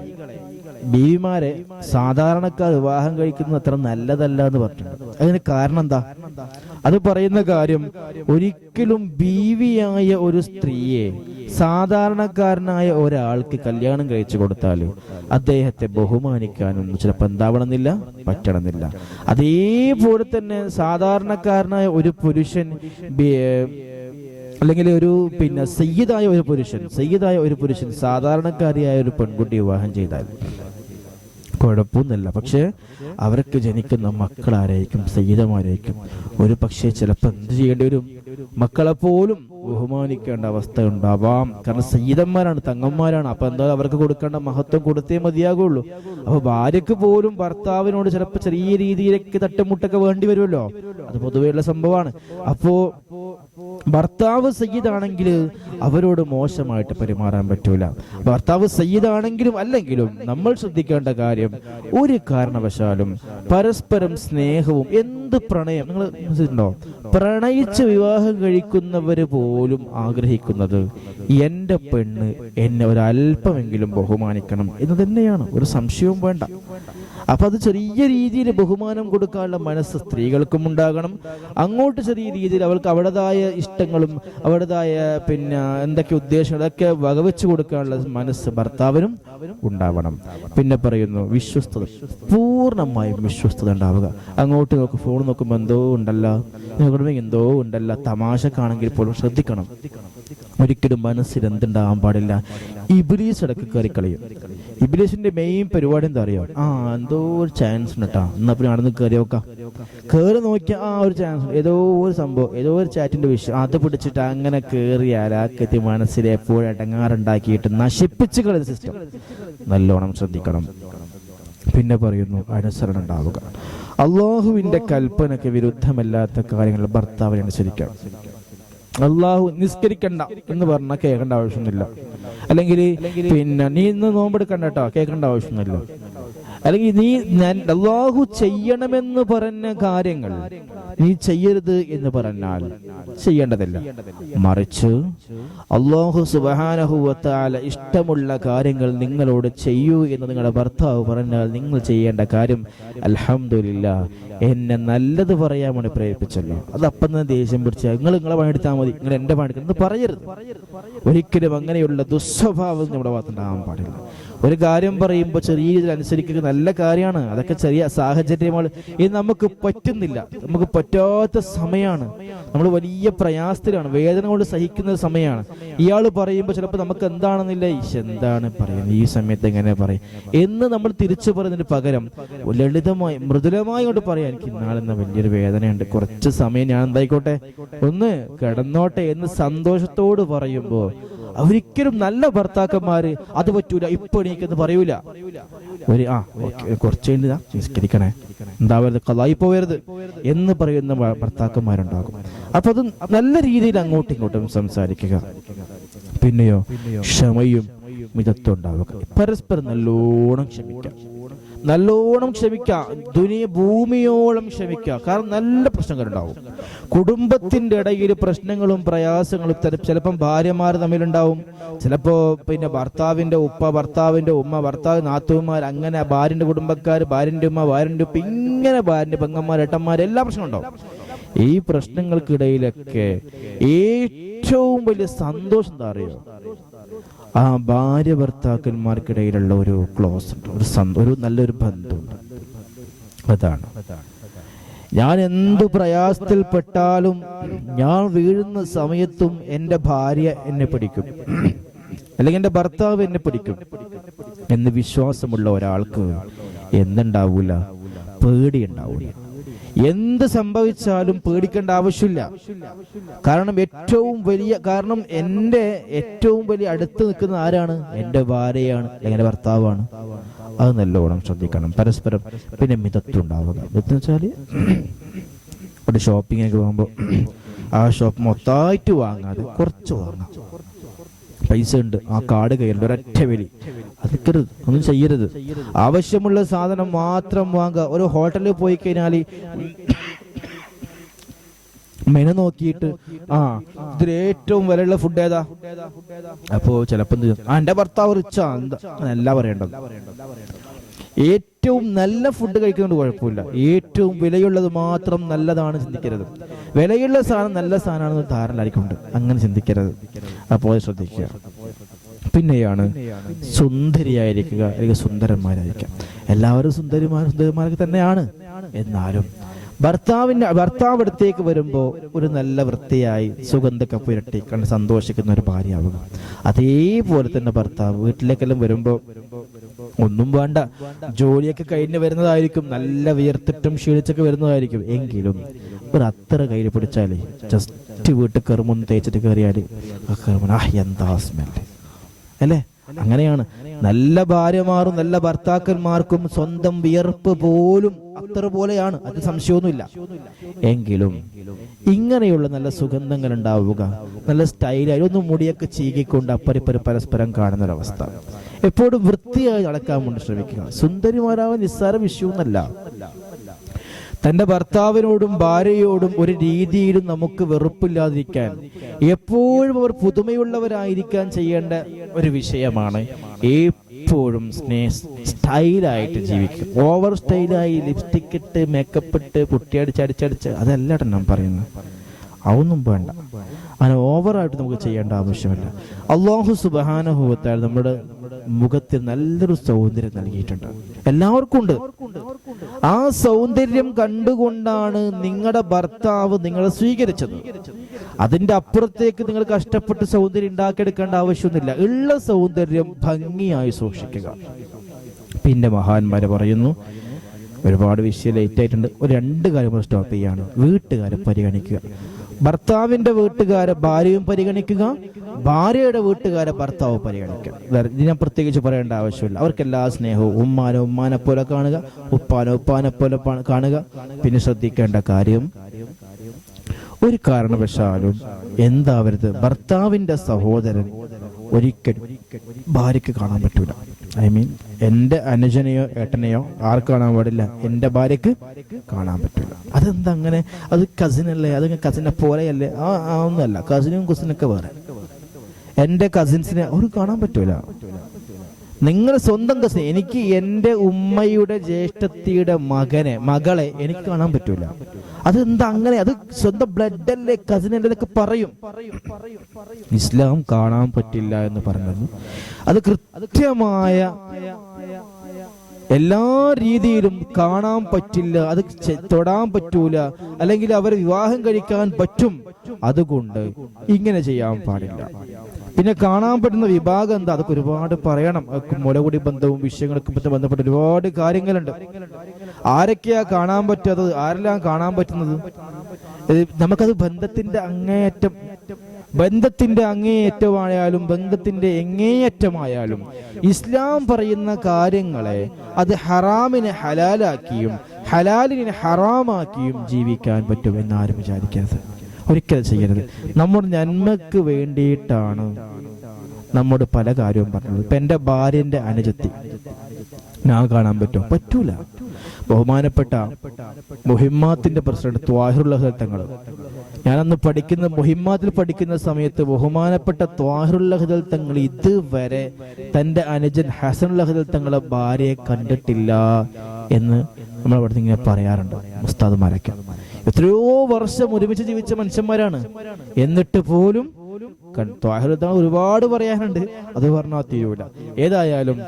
ബീവിമാരെ സാധാരണക്കാർ വിവാഹം കഴിക്കുന്നത് അത്ര നല്ലതല്ല എന്ന് പറഞ്ഞിട്ടുണ്ട്. അതിന് കാരണം എന്താ? അത് പറയുന്ന കാര്യം, ഒരിക്കലും ബീവിയായ ഒരു സ്ത്രീയെ സാധാരണക്കാരനായ ഒരാൾക്ക് കല്യാണം കഴിച്ചു കൊടുത്താൽ അദ്ദേഹത്തെ ബഹുമാനിക്കാനും ചിലപ്പോൾ എന്താവണമെന്നില്ല, പറ്റണമെന്നില്ല. അതേപോലെ തന്നെ സാധാരണക്കാരനായ ഒരു പുരുഷൻ അല്ലെങ്കിൽ ഒരു സയ്യിദായ ഒരു പുരുഷൻ സാധാരണക്കാരിയായ ഒരു പെൺകുട്ടി വിവാഹം ചെയ്താൽ കുഴപ്പമൊന്നുമില്ല. പക്ഷെ അവർക്ക് ജനിക്കുന്ന മക്കളാരായിരിക്കും? സയ്യിദമാരായിരിക്കും. ഒരു പക്ഷേ ചിലപ്പോൾ എന്ത് ചെയ്യേണ്ടി വരും? മക്കളെ പോലും ബഹുമാനിക്കേണ്ട അവസ്ഥ ഉണ്ടാവാം. കാരണം സയ്യിദന്മാരാണ്, തങ്ങന്മാരാണ്. അപ്പൊ എന്താ അവർക്ക് കൊടുക്കേണ്ട മഹത്വം കൊടുത്തേ മതിയാകുള്ളൂ. അപ്പൊ ഭാര്യക്ക് പോലും ഭർത്താവിനോട് ചിലപ്പോൾ ചെറിയ രീതിയിലേക്ക് തട്ടുമുട്ടൊക്കെ വേണ്ടി വരുമല്ലോ. അത് പൊതുവെയുള്ള സംഭവമാണ്. അപ്പോ ഭർത്താവ് സയ്യിദാണെങ്കിൽ അവരോട് മോശമായിട്ട് പെരുമാറാൻ പറ്റൂല. ഭർത്താവ് സയ്യിദാണെങ്കിലും അല്ലെങ്കിലും നമ്മൾ ശ്രദ്ധിക്കേണ്ട കാര്യം, ഒരു കാരണവശാലും പരസ്പരം സ്നേഹവും, എന്ത് പ്രണയം, നിങ്ങൾ മനസ്സിലുണ്ടോ? പ്രണയിച്ച് വിവാഹം കഴിക്കുന്നവര് പോലും ആഗ്രഹിക്കുന്നത് എന്റെ പെണ്ണ് എന്നെ ഒരല്പമെങ്കിലും ബഹുമാനിക്കണം എന്ന് തന്നെയാണ്, ഒരു സംശയവും വേണ്ട. അപ്പൊ അത് ചെറിയ രീതിയിൽ ബഹുമാനം കൊടുക്കാനുള്ള മനസ്സ് സ്ത്രീകൾക്കും ഉണ്ടാകണം. അങ്ങോട്ട് ചെറിയ രീതിയിൽ അവൾക്ക് അവരുടേതായ ഇഷ്ടങ്ങളും അവരുടേതായ എന്തൊക്കെ ഉദ്ദേശങ്ങളൊക്കെ വകവെച്ചു കൊടുക്കാനുള്ള മനസ്സ് ഭർത്താവിനും ഉണ്ടാവണം. പിന്നെ പറയുന്നു, വിശ്വസ്തത, പൂർണ്ണമായും വിശ്വസ്തത ഉണ്ടാവുക. അങ്ങോട്ട് നോക്ക്, ഫോൺ നോക്കുമ്പോൾ എന്തോ ഉണ്ടല്ലോ, എന്തോ ഉണ്ടല്ലോ, തമാശക്കാണെങ്കിൽ പോലും ശ്രദ്ധിക്കണം. ഒരിക്കലും മനസ്സിൽ എന്തുണ്ടാകാൻ പാടില്ല. ഇബ്ലീസ് ഇടയ്ക്ക് കയറി കളയും. ഇബ്ലീസിന്റെ മെയിൻ പരിപാടി എന്താ അറിയോ? എന്തോ ഒരു ചാൻസ് ഉണ്ട് കേട്ടാ, എന്നാ പിന്നെ നടന്ന് കയറി നോക്കാം. കയറി നോക്കിയാൽ ഒരു ചാൻസ്, ഏതോ ഒരു സംഭവം, ഏതോ ഒരു ചാറ്റിന്റെ വിഷയം, അത് പിടിച്ചിട്ട് അങ്ങനെ കയറിയാൽ ആക്കത്തി മനസ്സിൽ എപ്പോഴും ഇടങ്ങാറുണ്ടാക്കിയിട്ട് നശിപ്പിച്ച് കളയുന്ന സിസ്റ്റം. നല്ലോണം ശ്രദ്ധിക്കണം. പിന്നെ പറയുന്നു, അനുസരണ ഉണ്ടാവുക. അള്ളാഹുവിന്റെ കൽപ്പനയ്ക്ക് വിരുദ്ധമല്ലാത്ത കാര്യങ്ങൾ ഭർത്താവിനെ അനുസരിക്കണം. അള്ളാഹു നിസ്കരിക്കണ്ട എന്ന് പറഞ്ഞാൽ കേൾക്കേണ്ട ആവശ്യമൊന്നുമില്ല. അല്ലെങ്കിൽ നീ ഇന്ന് നോമ്പെടുക്കണ്ട കേട്ടോ, കേൾക്കേണ്ട ആവശ്യമൊന്നുമില്ല. അല്ലെങ്കിൽ അള്ളാഹു ചെയ്യണമെന്ന് പറഞ്ഞ കാര്യങ്ങൾ നീ ചെയ്യരുത് എന്ന് പറഞ്ഞാൽ ചെയ്യേണ്ടതില്ല. മറിച്ച് അള്ളാഹു സുബ്ഹാനഹു വ തആല ഇഷ്ടമുള്ള കാര്യങ്ങൾ നിങ്ങളോട് ചെയ്യൂ എന്ന് നിങ്ങളുടെ ഭർത്താവ് പറഞ്ഞാൽ നിങ്ങൾ ചെയ്യേണ്ട കാര്യം, അൽഹംദുലില്ലാഹ്, എന്നെ നല്ലത് പറയാൻ വേണ്ടി പ്രേരിപ്പിച്ചല്ലോ, അത് അപ്പം തന്നെ ദേഷ്യം പിടിച്ച നിങ്ങളെ പണിയെടുത്താൽ മതി, നിങ്ങൾ എന്റെ പണിയെടുക്കുന്നത് പറയരുത്. ഒരിക്കലും അങ്ങനെയുള്ള ദുസ്വഭാവം നമ്മുടെ ഭാഗത്തുണ്ടാകാൻ പാടില്ല. ഒരു കാര്യം പറയുമ്പോൾ ചെറിയ രീതിയിൽ അനുസരിക്കുക നല്ല കാര്യമാണ്. അതൊക്കെ ചെറിയ സാഹചര്യമാണ്. ഇത് നമുക്ക് പറ്റുന്നില്ല, നമുക്ക് പറ്റാത്ത സമയമാണ്, നമ്മൾ വലിയ പ്രയാസത്തിലാണ്, വേദന കൊണ്ട് സഹിക്കുന്ന സമയമാണ്. ഇയാൾ പറയുമ്പോൾ ചിലപ്പോൾ നമുക്ക് എന്താണെന്നില്ല, എന്താണ് പറയുന്നത്, ഈ സമയത്ത് എങ്ങനെ പറയും എന്ന് നമ്മൾ തിരിച്ചു പറയുന്നതിന് പകരം ലളിതമായി മൃദുലമായി കൊണ്ട് പറയാം, എനിക്ക് ഇന്നാളെന്ന വലിയൊരു വേദനയുണ്ട്, കുറച്ച് സമയം ഞാൻ എന്തായിക്കോട്ടെ ഒന്ന് കിടന്നോട്ടെ എന്ന് സന്തോഷത്തോട് പറയുമ്പോൾ ഒരിക്കലും നല്ല ഭർത്താക്കന്മാര് അത് പറ്റൂല, ഇപ്പൊ എണീക്കെന്ന് പറയൂല. കുറച്ച് നിസ്കരിക്കണേ, എന്താവരുത്, ഖളായി പോവരുത് എന്ന് പറയുന്ന ഭർത്താക്കന്മാരുണ്ടാകും. അപ്പൊ അത് നല്ല രീതിയിൽ അങ്ങോട്ടും ഇങ്ങോട്ടും സംസാരിക്കുക. പിന്നെയോ ക്ഷമയും മിതത്വം ഉണ്ടാവുക. പരസ്പരം നല്ലോണം ക്ഷമിക്കാം. നല്ലോണം ക്ഷമിക്കുക, ഭൂമിയോളം ക്ഷമിക്കുക. കാരണം നല്ല പ്രശ്നങ്ങളുണ്ടാവും കുടുംബത്തിന്റെ ഇടയിൽ, പ്രശ്നങ്ങളും പ്രയാസങ്ങളും ചിലപ്പം ഭാര്യമാർ തമ്മിലുണ്ടാവും, ചിലപ്പോ പിന്നെ ഭർത്താവിന്റെ ഉപ്പ, ഭർത്താവിന്റെ ഉമ്മ, ഭർത്താവ് നാത്തൂന്മാർ, അങ്ങനെ ഭാര്യന്റെ കുടുംബക്കാർ, ഭാര്യന്റെ ഉമ്മ, ഭാര്യന്റെ ഉപ്പ, ഇങ്ങനെ ഭാര്യന്റെ പെങ്ങന്മാർ, ഏട്ടന്മാർ, എല്ലാ പ്രശ്നം ഉണ്ടാവും. ഈ പ്രശ്നങ്ങൾക്കിടയിലൊക്കെ ഏറ്റവും വലിയ സന്തോഷം എന്താ അറിയോ? ആ ഭാര്യ ഭർത്താക്കന്മാർക്കിടയിലുള്ള ഒരു ക്ലോസ് ഉണ്ട്, ഒരു നല്ലൊരു ബന്ധമുണ്ട്. അതാണ് ഞാൻ എന്ത് പ്രയാസത്തിൽപ്പെട്ടാലും, ഞാൻ വീഴുന്ന സമയത്തും എൻ്റെ ഭാര്യ എന്നെ പിടിക്കും, അല്ലെങ്കിൽ എൻ്റെ ഭർത്താവ് എന്നെ പിടിക്കും എന്ന് വിശ്വാസമുള്ള ഒരാൾക്ക് എന്തുണ്ടാവൂല? പേടിയുണ്ടാവൂല. എന്ത് സംഭവിച്ചാലും പേടിക്കേണ്ട ആവശ്യമില്ല. കാരണം എൻ്റെ ഏറ്റവും വലിയ അടുത്ത് നിൽക്കുന്ന ആരാണ്? എൻ്റെ ഭാര്യയാണ്, അല്ലെങ്കിൽ എൻ്റെ ഭർത്താവാണ്. അത് നല്ലോണം ശ്രദ്ധിക്കണം പരസ്പരം. പിന്നെ മിതത്വം ഉണ്ടാവുക. മിതത്വം വെച്ചാൽ ഒരു ഷോപ്പിങ്ങിനൊക്കെ പോകുമ്പോൾ ആ ഷോപ്പ് മൊത്തമായിട്ട് വാങ്ങാതെ കുറച്ച് വാങ്ങാം. പൈസ ഉണ്ട്, ആ കാർഡ് കയ്യിലുണ്ട്, ഒരൊറ്റ വലി അതൊക്കരുത്, ഒന്നും ചെയ്യരുത്. ആവശ്യമുള്ള സാധനം മാത്രം വാങ്ങുക. ഒരു ഹോട്ടലിൽ പോയി കഴിഞ്ഞാൽ മെനു നോക്കിയിട്ട് ഇതിൽ ഏറ്റവും വിലയുള്ള ഫുഡ് ഏതാ? അപ്പോ ചിലപ്പോ എന്റെ ഭർത്താവ് റിച്ചാ, അല്ല പറയേണ്ടത്. ഏറ്റവും നല്ല ഫുഡ് കഴിക്കുന്നതുകൊണ്ട് കുഴപ്പമില്ല, ഏറ്റവും വിലയുള്ളത് മാത്രം നല്ലതാണ് ചിന്തിക്കരുത്. വിലയുള്ള സാധനം നല്ല സാധനമാണെന്ന് ധാരണയായിരിക്കുന്നുണ്ട്, അങ്ങനെ ചിന്തിക്കരുത്. അപ്പോൾ ശ്രദ്ധിക്കുക. പിന്നെയാണ് സുന്ദരിയായിരിക്കുക, അല്ലെങ്കിൽ സുന്ദരന്മാരായിരിക്കുക. എല്ലാവരും സുന്ദരിമാരൊക്കെ തന്നെയാണ്. എന്നാലും ഭർത്താവ് അടുത്തേക്ക് വരുമ്പോൾ ഒരു നല്ല വൃത്തിയായി സുഗന്ധമൊക്കെ പുരട്ടി കണ്ട് സന്തോഷിക്കുന്ന ഒരു ഭാര്യയാവുക. അതേപോലെ തന്നെ ഭർത്താവ് വീട്ടിലേക്കെല്ലാം വരുമ്പോൾ ഒന്നും വേണ്ട, ജോലിയൊക്കെ കഴിഞ്ഞ് വരുന്നതായിരിക്കും, നല്ല വിയർത്തിട്ടും ക്ഷീണിച്ചൊക്കെ വരുന്നതായിരിക്കും. എങ്കിലും ഒരു അത്ര കയ്യിൽ പിടിച്ചാലേ, ജസ്റ്റ് വീട്ടിൽ കയറുമൊന്ന് തേച്ചിട്ട് കയറിയാല് എന്താ സ്മെല്ല് അല്ലേ? അങ്ങനെയാണ് നല്ല ഭാര്യമാരും നല്ല ഭർത്താക്കന്മാർക്കും സ്വന്തം വിയർപ്പ് പോലും അത്ര പോലെയാണ്, അത് സംശയമൊന്നുമില്ല. എങ്കിലും ഇങ്ങനെയുള്ള നല്ല സുഗന്ധങ്ങൾ ഉണ്ടാവുക, നല്ല സ്റ്റൈലായി ഒന്ന് മുടിയൊക്കെ ചീകിക്കൊണ്ട് അപ്പരിപ്പരി പരസ്പരം കാണുന്നൊരവസ്ഥ. എപ്പോഴും വൃത്തിയായി നടക്കാൻ വേണ്ടി ശ്രമിക്കുക. സുന്ദരിമാരാവാൻ നിസ്സാര വിഷയമൊന്നല്ല. തന്റെ ഭർത്താവിനോടും ഭാര്യയോടും ഒരു രീതിയിലും നമുക്ക് വെറുപ്പില്ലാതിരിക്കാൻ, എപ്പോഴും അവർ പുതുമയുള്ളവരായിരിക്കാൻ ചെയ്യേണ്ട ഒരു വിഷയമാണ്. എപ്പോഴും സ്റ്റൈലായിട്ട് ജീവിക്കും. ഓവർ സ്റ്റൈലായി ലിപ്സ്റ്റിക് ഇട്ട് മേക്കപ്പ് ഇട്ട് പുട്ടിയടിച്ചടിച്ചടിച്ച് അതല്ല ഞാൻ പറയുന്നത്. അതൊന്നും വേണ്ട. അങ്ങനെ ഓവറായിട്ട് നമുക്ക് ചെയ്യേണ്ട ആവശ്യമില്ല. അല്ലാഹു സുബ്ഹാനഹു വ തആല നമ്മുടെ മുഖത്തിൽ നല്ലൊരു സൗന്ദര്യം നൽകിയിട്ടുണ്ട്, എല്ലാവർക്കും ഉണ്ട്. ആ സൗന്ദര്യം കണ്ടുകൊണ്ടാണ് നിങ്ങളുടെ ഭർത്താവ് നിങ്ങളെ സ്വീകരിച്ചത്. അതിന്റെ അപ്പുറത്തേക്ക് നിങ്ങൾ കഷ്ടപ്പെട്ട് സൗന്ദര്യം ഉണ്ടാക്കിയെടുക്കേണ്ട ആവശ്യമൊന്നുമില്ല. ഉള്ള സൗന്ദര്യം ഭംഗിയായി സൂക്ഷിക്കുക. പിന്നെ മഹാന്മാര് പറയുന്നു, ഒരുപാട് വിഷയം ലേറ്റ് ആയിട്ടുണ്ട്, ഒരു 2 കാര്യം സ്റ്റോപ്പ് ചെയ്യാണ്. വീട്ടുകാരെ പരിഗണിക്കുക. ഭർത്താവിന്റെ വീട്ടുകാരെ ഭാര്യയും പരിഗണിക്കുക, ഭാര്യയുടെ വീട്ടുകാരെ ഭർത്താവ് പരിഗണിക്കുക. ഇതിനെ പ്രത്യേകിച്ച് പറയേണ്ട ആവശ്യമില്ല. അവർക്ക് എല്ലാ സ്നേഹവും ഉമ്മാനെ പോലെ കാണുക, ഉപ്പാനെ പോലെ കാണുക. പിന്നെ ശ്രദ്ധിക്കേണ്ട കാര്യം, ഒരു കാരണവശാലും എന്താവരുത്, ഭർത്താവിന്റെ സഹോദരൻ ഒരിക്കലും ഭാര്യയ്ക്ക് കാണാൻ പറ്റൂല. എന്റെ അനുജനെയോ ഏട്ടനെയോ ആർക്ക് കാണാൻ പാടില്ല, എന്റെ ഭാര്യക്ക് കാണാൻ പറ്റൂല. അതെന്താ അങ്ങനെ? അത് കസിനല്ലേ, അത് കസിനെ പോലെയല്ലേ? ഒന്നുമല്ല, കസിനും കുസിനൊക്കെ വേറെ. എന്റെ കസിൻസിനെ അവർ കാണാൻ പറ്റൂല. നിങ്ങൾ സ്വന്തം കസിൻ, എനിക്ക് എന്റെ ഉമ്മയുടെ ജ്യേഷ്ഠത്തിയുടെ മകളെ എനിക്ക് കാണാൻ പറ്റൂല. അതെന്താ അങ്ങനെ? അത് സ്വന്തം ബ്ലഡ് അല്ലേ, കസിൻ അല്ലേ എന്നൊക്കെ പറയും. ഇസ്ലാം കാണാൻ പറ്റില്ല എന്ന് പറഞ്ഞത് അത് കൃത്യമായ എല്ലാ രീതിയിലും കാണാൻ പറ്റില്ല, അത് തൊടാൻ പറ്റൂല, അല്ലെങ്കിൽ അവരെ വിവാഹം കഴിക്കാൻ പറ്റും. അതുകൊണ്ട് ഇങ്ങനെ ചെയ്യാൻ പാടില്ല. പിന്നെ കാണാൻ പറ്റുന്ന വിഭാഗം എന്താ? അതൊക്കെ ഒരുപാട് പറയണം. മുലകുടി ബന്ധവും വിഷയങ്ങളൊക്കെ ബന്ധപ്പെട്ട ഒരുപാട് കാര്യങ്ങളുണ്ട്. ആരൊക്കെയാ കാണാൻ പറ്റാത്തത്, ആരെല്ലാം കാണാൻ പറ്റുന്നത്? നമുക്കത് ബന്ധത്തിന്റെ അങ്ങേയറ്റമായാലും ബന്ധത്തിന്റെ എങ്ങേയറ്റമായാലും ഇസ്ലാം പറയുന്ന കാര്യങ്ങളെ അത് ഹറാമിനെ ഹലാലാക്കിയും ഹലാലിനെ ഹറാമാക്കിയും ജീവിക്കാൻ പറ്റും എന്നാരും വിചാരിക്കരുത്, ഒരിക്കലും ചെയ്യരുത്. നമ്മുടെ നന്മക്ക് വേണ്ടിയിട്ടാണ് നമ്മോട് പല കാര്യവും പറഞ്ഞത്. ഇപ്പൊ എന്റെ ഭാര്യന്റെ അനുജത്തി ഞാൻ കാണാൻ പറ്റുമോ? പറ്റൂല. ബഹുമാനപ്പെട്ട മുഹിമ്മാത്തിന്റെ പ്രസിഡന്റ് ത്വാഹിറുൽ അഹ്ദൽ തങ്ങൾ, ഞാനന്ന് മുഹിമ്മാത്തിൽ പഠിക്കുന്ന സമയത്ത് ബഹുമാനപ്പെട്ട ത്വാഹിറുൽ അഹ്ദൽ തങ്ങൾ ഇതുവരെ തന്റെ അനുജൻ ഹസനുൽ അഹ്ദൽ തങ്ങളെ ഭാര്യയെ കണ്ടിട്ടില്ല എന്ന് നമ്മൾ അവിടെ ഇങ്ങനെ പറയാറുണ്ട്. ഉസ്താദുമാരൊക്കെ എത്രയോ വർഷം ഒരുമിച്ച് ജീവിച്ച മനുഷ്യന്മാരാണ്. എന്നിട്ട് പോലും ഒരുപാട് പറയാനുണ്ട്, അത് പറഞ്ഞാൽ തീരൂല. ഏതായാലും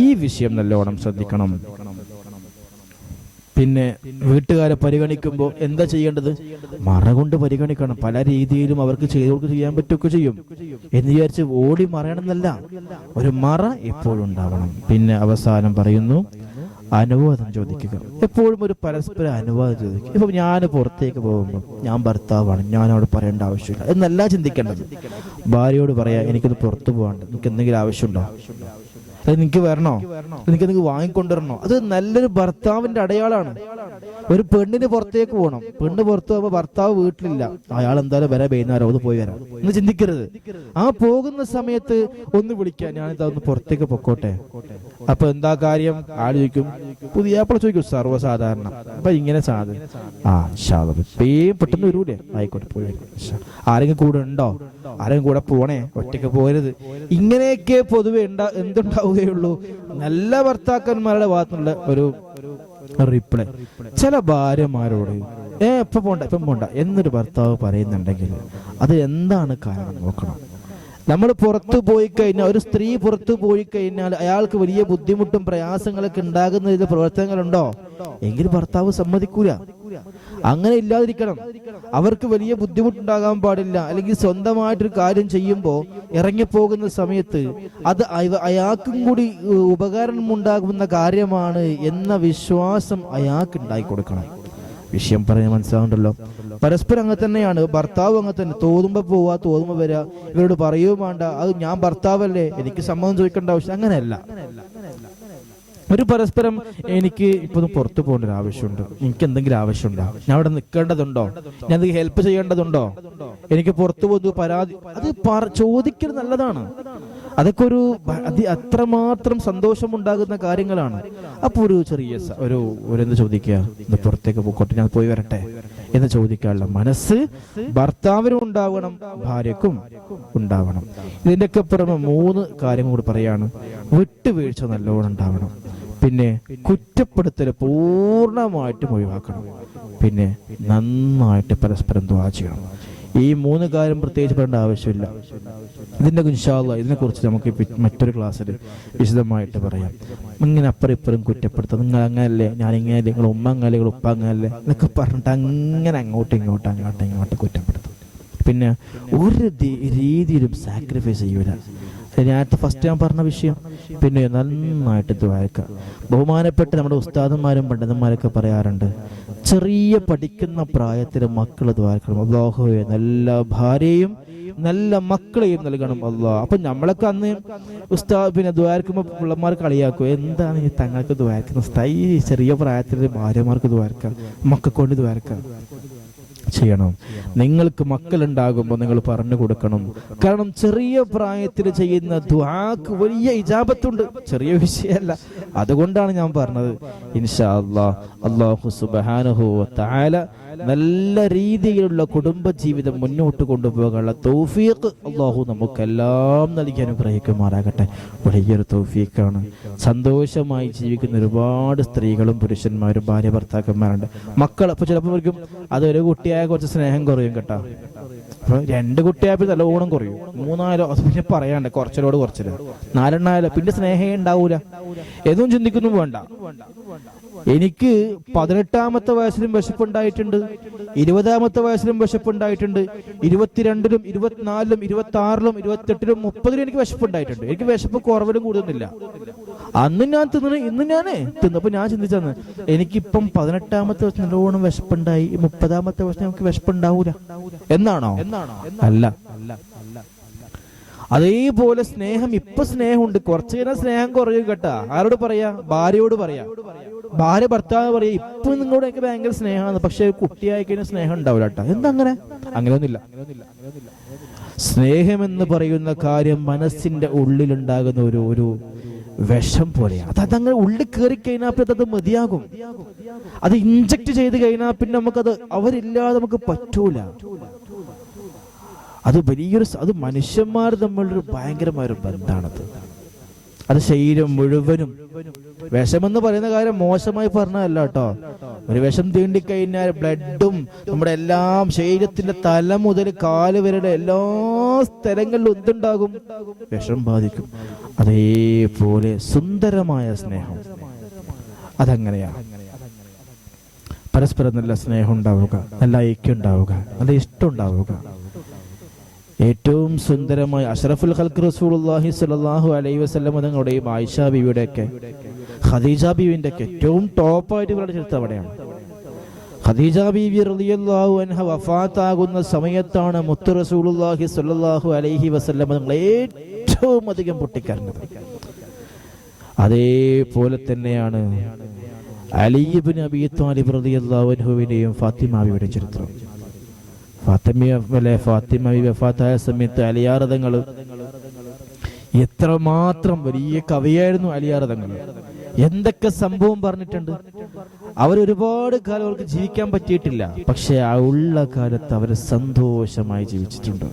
ഈ വിഷയം നല്ലോണം ശ്രദ്ധിക്കണം. പിന്നെ വീട്ടുകാരെ പരിഗണിക്കുമ്പോൾ എന്താ ചെയ്യേണ്ടത്? മറ കൊണ്ട് പരിഗണിക്കണം. പല രീതിയിലും അവർക്ക് ചെയ്യാൻ പറ്റുകയൊക്കെ ചെയ്യും എന്ന് വിചാരിച്ച് ഓടി മറയണമെന്നല്ല, ഒരു മറ എപ്പോഴും ഉണ്ടാവണം. പിന്നെ അവസാനം പറയുന്നു, അനുവാദം ചോദിക്കുക. എപ്പോഴും ഒരു പരസ്പര അനുവാദം ചോദിക്കുക. ഇപ്പൊ ഞാൻ പുറത്തേക്ക് പോകുമ്പോൾ ഞാൻ ഭർത്താവാണ്, ഞാൻ അവിടെ പറയേണ്ട ആവശ്യമില്ല എന്നല്ല ചിന്തിക്കേണ്ടത്. ഭാര്യയോട് പറയാ, എനിക്കൊന്ന് പുറത്തു പോകാണ്ട്, എനിക്ക് എന്തെങ്കിലും ആവശ്യമുണ്ടോ, അത് നിനക്ക് വരണോ, എനിക്ക് വാങ്ങിക്കൊണ്ടുവരണോ? അത് നല്ലൊരു ഭർത്താവിന്റെ അടയാളാണ്. ഒരു പെണ്ണിന് പുറത്തേക്ക് പോകണം, പെണ്ണ് പുറത്തു പോകുമ്പോ ഭർത്താവ് വീട്ടിലില്ല, അയാൾ എന്തായാലും വരാൻ വൈകുന്നേരം ഒന്ന് പോയി വരാം എന്ന് ചിന്തിക്കരുത്. ആ പോകുന്ന സമയത്ത് ഒന്ന് വിളിക്കാൻ, ഞാനിതാ ഒന്ന് പുറത്തേക്ക് പൊക്കോട്ടെ. അപ്പൊ എന്താ കാര്യം? ആൾ ചോദിക്കും, പുതിയാപ്പിള ചോദിക്കും, സർവ്വസാധാരണ. അപ്പൊ ഇങ്ങനെ പെട്ടെന്ന് വരൂലേ, ആയിക്കോട്ടെ പോയി വരും. ആരെങ്കിലും കൂടെ ഉണ്ടോ? ആരെങ്കിലും കൂടെ പോണേ, ഒറ്റയ്ക്ക് പോരുത്. ഇങ്ങനെയൊക്കെ പൊതുവെ എന്തുണ്ടാവുകയുള്ളൂ? നല്ല ഭർത്താക്കന്മാരുടെ ഭാഗത്തുനിന്നുള്ള ഒരു റിപ്ലൈ. ചില ഭാര്യമാരോട് ഇപ്പം പോണ്ട എന്നൊരു ഭർത്താവ് പറയുന്നുണ്ടെങ്കിൽ അത് എന്താണ് കാരണം നോക്കണം. നമ്മൾ പുറത്തു പോയി കഴിഞ്ഞാൽ, ഒരു സ്ത്രീ പുറത്തു പോയി കഴിഞ്ഞാൽ അയാൾക്ക് വലിയ ബുദ്ധിമുട്ടും പ്രയാസങ്ങളൊക്കെ ഉണ്ടാകുന്ന പ്രവർത്തനങ്ങളുണ്ടോ എങ്കിൽ ഭർത്താവ് സമ്മതിക്കൂല. അങ്ങനെ ഇല്ലാതിരിക്കണം. അവർക്ക് വലിയ ബുദ്ധിമുട്ടുണ്ടാകാൻ പാടില്ല. അല്ലെങ്കിൽ സ്വന്തമായിട്ടൊരു കാര്യം ചെയ്യുമ്പോൾ ഇറങ്ങിപ്പോകുന്ന സമയത്ത് അത് അയാൾക്കും കൂടി ഉപകാരം ഉണ്ടാകുന്ന കാര്യമാണ് എന്ന വിശ്വാസം അയാൾക്ക് ഉണ്ടാക്കി കൊടുക്കണം. വിഷയം പറഞ്ഞ് മനസ്സിലാവുണ്ടല്ലോ. പരസ്പരം അങ്ങനെ തന്നെയാണ്. ഭർത്താവ് അങ്ങനെ തന്നെ, തോന്നുമ്പോ പോവാ, തോന്നുമ്പോ വരാ. ഇവരോട് പറയുകയും വേണ്ട, അത് ഞാൻ ഭർത്താവല്ലേ, എനിക്ക് സമ്മതം ചോദിക്കേണ്ട ആവശ്യം. അങ്ങനെയല്ല. ഒരു പരസ്പരം, എനിക്ക് ഇപ്പൊ പുറത്തു പോകേണ്ട ഒരു ആവശ്യമുണ്ട്, എനിക്ക് എന്തെങ്കിലും ആവശ്യമുണ്ടോ, ഞാൻ അവിടെ നിൽക്കേണ്ടതുണ്ടോ, ഞാൻ എന്തെങ്കിലും ഹെൽപ്പ് ചെയ്യേണ്ടതുണ്ടോ, എനിക്ക് പുറത്തു പോകുന്നു പരാതി, അത് ചോദിക്കുന്നത് നല്ലതാണ്. അതൊക്കെ അത്രമാത്രം സന്തോഷം ഉണ്ടാകുന്ന കാര്യങ്ങളാണ്. അപ്പൊ ഒരു ചെറിയ എന്ത് ചോദിക്കുക, ഇന്ന് പുറത്തേക്ക് പോയിക്കോട്ടെ, ഞാൻ പോയി വരട്ടെ എന്ന് ചോദിക്കാനുള്ള മനസ്സ് ഭർത്താവിനും ഉണ്ടാവണം, ഭാര്യക്കും ഉണ്ടാവണം. ഇതിന്റെയൊക്കെ പുറമെ 3 കാര്യങ്ങൾ കൂടി പറയാണ്. വിട്ടുവീഴ്ച നല്ലോണം ഉണ്ടാവണം. പിന്നെ കുറ്റപ്പെടുത്തൽ പൂർണ്ണമായിട്ടും ഒഴിവാക്കണം. പിന്നെ നന്നായിട്ട് പരസ്പരം ദുആ ചെയ്യണം. ഈ 3 കാര്യം പ്രത്യേകിച്ച് പറയേണ്ട ആവശ്യമില്ല. ഇതിന്റെ ഇൻഷാ അല്ലാഹ് ഇതിനെക്കുറിച്ച് നമുക്ക് മറ്റൊരു ക്ലാസ്സിൽ വിശദമായിട്ട് പറയാം. ഇങ്ങനെ അപ്പുറം ഇപ്പുറം കുറ്റപ്പെടുത്താം, നിങ്ങൾ അങ്ങനല്ലേ, ഞാൻ ഇങ്ങനല്ലേ, നിങ്ങൾ ഉമ്മ അങ്ങനല്ലേ, നിങ്ങൾ ഉപ്പ അങ്ങനല്ലേ എന്നൊക്കെ പറഞ്ഞിട്ട് അങ്ങനെ അങ്ങോട്ടും കുറ്റപ്പെടുത്തും. പിന്നെ ഒരു രീതിയിലും സാക്രിഫൈസ് ചെയ്യൂല. നേരത്തെ ഫസ്റ്റ് ഞാൻ പറഞ്ഞ വിഷയം. പിന്നെ നന്നായിട്ട് ദുആക്ക. ബഹുമാനപ്പെട്ട് നമ്മുടെ ഉസ്താദന്മാരും പണ്ഡിതന്മാരൊക്കെ പറയാറുണ്ട്, ചെറിയ പഠിക്കുന്ന പ്രായത്തിൽ മക്കൾ ദുആക്കണം, അല്ലാഹുവേ നല്ല ഭാര്യയും നല്ല മക്കളെയും നൽകണം അല്ലാഹ്. അപ്പൊ നമ്മളൊക്കെ അന്ന് പിന്നെ ദുആക്കുമ്പോ പിള്ളമാർ കളിയാക്കും, എന്താണ് ഈ തങ്ങൾക്ക് ദുആക്കുന്ന, ഈ ചെറിയ പ്രായത്തിൽ ഭാര്യമാർക്ക് ദുആക്കാം, മക്കളെ കൊണ്ട് ദുആക്കാം ചെയ്യണം. നിങ്ങൾക്ക് മക്കളുണ്ടാകുമ്പോൾ നിങ്ങൾ പറഞ്ഞു കൊടുക്കണം. കാരണം ചെറിയ പ്രായത്തിൽ ചെയ്യുന്ന ദുആക്ക് വലിയ ഇജാബത്തുണ്ട്, ചെറിയ വിഷയമല്ല. അതുകൊണ്ടാണ് ഞാൻ പറഞ്ഞത്. ഇൻഷാ അല്ലാഹ് അല്ലാഹു സുബ്ഹാനഹു വ തആല നല്ല രീതിയിലുള്ള കുടുംബജീവിതം മുന്നോട്ട് കൊണ്ടുപോകാനുള്ള തൗഫീഖ് അല്ലാഹു നമുക്കെല്ലാം നൽകി അനുഗ്രഹിക്കുമാറാകട്ടെ. വലിയൊരു തൗഫീഖാണ്. സന്തോഷമായി ജീവിക്കുന്ന ഒരുപാട് സ്ത്രീകളും പുരുഷന്മാരും ഭാര്യ ഭർത്താക്കന്മാരുണ്ട്. മക്കൾ അപ്പൊ ചിലപ്പോൾ അതൊരു കുട്ടിയായ കുറച്ച് സ്നേഹം കുറയും കേട്ടോ. അപ്പൊ 2 കുട്ടിയായപ്പോൾ നല്ലോണം കുറയും. 3-4 പിന്നെ പറയാണ്ട്, കുറച്ചിലോട് കുറച്ചില്ല, 4 പിന്നെ സ്നേഹം ഉണ്ടാവൂല. എന്നും ചിന്തിക്കുന്നു വേണ്ട. എനിക്ക് 18-ാമത്തെ വയസ്സിലും വിശപ്പുണ്ടായിട്ടുണ്ട്, 20-ാമത്തെ വയസ്സിലും വിശപ്പുണ്ടായിട്ടുണ്ട്, 22-ലും 24-ലും 26-ലും 28-ലും 30-ലും എനിക്ക് വിശപ്പുണ്ടായിട്ടുണ്ട്. എനിക്ക് വിശപ്പ് കുറവിലും കൂടുതലൊന്നുമില്ല. അന്ന് ഞാൻ തിന്നു, ഇന്ന് ഞാനേ തിന്നു. അപ്പൊ ഞാൻ ചിന്തിച്ചന്ന്, എനിക്കിപ്പം 18-ാമത്തെ വയസ്സിൽ നല്ലോണം വിശപ്പുണ്ടായി, 30-ാമത്തെ വയസ്സിൽ നമുക്ക് വിശപ്പുണ്ടാവൂല എന്നാണോ? അല്ല. അതേപോലെ സ്നേഹം, ഇപ്പൊ സ്നേഹമുണ്ട്, കുറച്ചു നേരം സ്നേഹം കുറയും കേട്ടാ. ആരോട് പറയാ? ഭാര്യയോട് പറയാ. ഭാര്യ ഭർത്താവ് പറയാ, ഇപ്പൊ നിങ്ങളോട് എനിക്ക് ഭയങ്കര സ്നേഹമാണ്, പക്ഷെ കുട്ടിയായി കഴിഞ്ഞാൽ സ്നേഹം ഉണ്ടാവില്ല കേട്ടാ. എന്താ അങ്ങനെ? അങ്ങനെയൊന്നുമില്ല. സ്നേഹം എന്ന് പറയുന്ന കാര്യം മനസ്സിന്റെ ഉള്ളിലുണ്ടാകുന്ന ഒരു വിഷം പോലെയാണ്. അതങ്ങനെ ഉള്ളിൽ കയറി കഴിഞ്ഞാൽ പിന്നെ അത് മതിയാകും. അത് ഇഞ്ചക്ട് ചെയ്ത് കഴിഞ്ഞാൽ പിന്നെ നമുക്കത് അവരില്ലാതെ നമുക്ക് പറ്റൂല. അത് അത് മനുഷ്യന്മാർ തമ്മിലൊരു ഭയങ്കരമായൊരു ബന്ധമാണത്. അത് ശരീരം മുഴുവനും. വിഷമെന്ന് പറയുന്ന കാര്യം മോശമായി പറഞ്ഞതല്ല കേട്ടോ. ഒരു വിഷം തീണ്ടിക്കഴിഞ്ഞാൽ ബ്ലഡും നമ്മുടെ എല്ലാം ശരീരത്തിന്റെ തല മുതൽ കാല് വരെ എല്ലാ സ്ഥലങ്ങളിലും എന്തുണ്ടാകും? വിഷം ബാധിക്കും. അതേപോലെ സുന്ദരമായ സ്നേഹം അതങ്ങനെയാണ്. പരസ്പരം നല്ല സ്നേഹം ഉണ്ടാവുക, നല്ല ഐക്യം ഉണ്ടാവുക, നല്ല ഇഷ്ടം ഉണ്ടാവുക. ഏറ്റവും സുന്ദരമായ അഷ്റഫുൽ ഖൽഖ് റസൂലുള്ളാഹി സ്വല്ലല്ലാഹു അലൈഹി വസല്ലം തങ്ങളുടെയും ആയിഷ ബീവിയുടെ ഒക്കെ ഖദീജ ബീവിന്റെ ഒക്കെ ഏറ്റവും ടോപ്പായിട്ട് ഇവരുടെ ചരിത്രം അവിടെയാണ്. ഖദീജ ബീവി റളിയല്ലാഹു അൻഹ വഫാത്താകുന്ന സമയത്താണ് മുത്ത് റസൂലുള്ളാഹി സ്വല്ലല്ലാഹു അലൈഹി വസല്ലം തങ്ങൾ ഏറ്റവും അധികം പൊട്ടിക്കരഞ്ഞത്. അതേപോലെ തന്നെയാണ് അലി ഇബ്നു അബീ ത്വാലിബ് റളിയല്ലാഹു അൻഹുവിന്റെയും ഫാത്തിമ ബീവിയുടെയും ചരിത്രം. ഫാത്തിമ വഫാത്തായ സമയത്ത് അലിയാർ തങ്ങൾ എത്രമാത്രം വലിയ കവിയായിരുന്നു. അലിയാർ തങ്ങൾ എന്തൊക്കെ സംഭവം പറഞ്ഞിട്ടുണ്ട്. അവരൊരുപാട് കാലം അവർക്ക് ജീവിക്കാൻ പറ്റിയിട്ടില്ല. പക്ഷെ ആ ഉള്ള കാലത്ത് അവർ സന്തോഷമായി ജീവിച്ചിട്ടുണ്ട്.